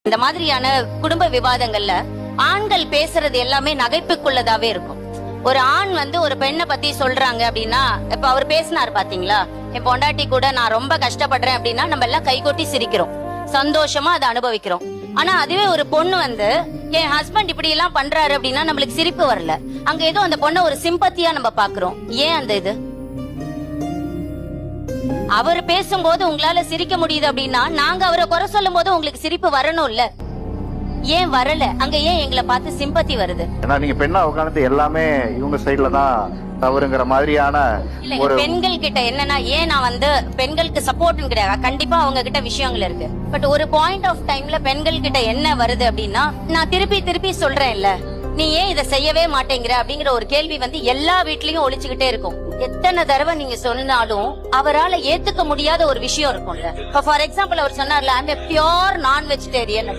இந்த மாதிரியான குடும்ப விவாதங்கள்ல ஆண்கள் பேசுறது எல்லாமே நகைப்புக்குள்ளதாவே இருக்கும். ஒரு ஆண் வந்து ஒரு பெண்ணை பத்தி சொல்றாங்க அப்படின்னா, இப்ப அவர் பேசினாரு பாத்தீங்களா, என் பொண்டாட்டி கூட நான் ரொம்ப கஷ்டப்படுறேன் அப்படின்னா நம்ம எல்லாம் கைகொட்டி சிரிக்கிறோம், சந்தோஷமா அதை அனுபவிக்கிறோம். ஆனா அதுவே ஒரு பொண்ணு வந்து என் ஹஸ்பண்ட் இப்படி எல்லாம் பண்றாரு அப்படின்னா நம்மளுக்கு சிரிப்பு வரல. அங்க ஏதோ அந்த பொண்ணை ஒரு சிம்பத்தியா நம்ம பாக்குறோம். ஏன் அந்த இது? அவர் பேசும்போது உங்களால சிரிக்க முடியுது அப்படின்னா நாங்க அவரை குறை சொல்லும் போது உங்களுக்கு சிரிப்பு வரணும்ல, ஏன் வரல? அங்க ஏன் எங்களை பார்த்து சிம்பத்தி வருது? ஏன்னா நீங்க பெண்ணா உட்காந்து எல்லாமே இவங்க சைடுல தான் தவறுங்கிற மாதிரியான ஒரு பெண்கள் கிட்ட என்னன்னா, ஏன் நான் வந்து பெண்களுக்கு சப்போர்ட்னு கிடையாது, கண்டிப்பா அவங்க கிட்ட விஷயங்கள் இருக்கு. பட் ஒரு பாயிண்ட் ஆஃப் டைம்ல பெண்கள் கிட்ட என்ன வருது அப்படின்னா, நான் திருப்பி திருப்பி சொல்றேன் இல்ல, நீ ஏன் இதை செய்யவே மாட்டேங்கிற அப்படிங்கிற ஒரு கேள்வி வந்து எல்லா வீட்லயும் ஒழிச்சுக்கிட்டே இருக்கும். எத்தனை தடவை நீங்க சொன்னாலும் அவரால ஏத்துக்க முடியாத ஒரு விஷயம் இருக்கும்ல. ஃபார் எக்ஸாம்பிள் அவர் சொன்னார்ல, ஐ எம் எ பியூர் நான் வெஜிடேரியன்.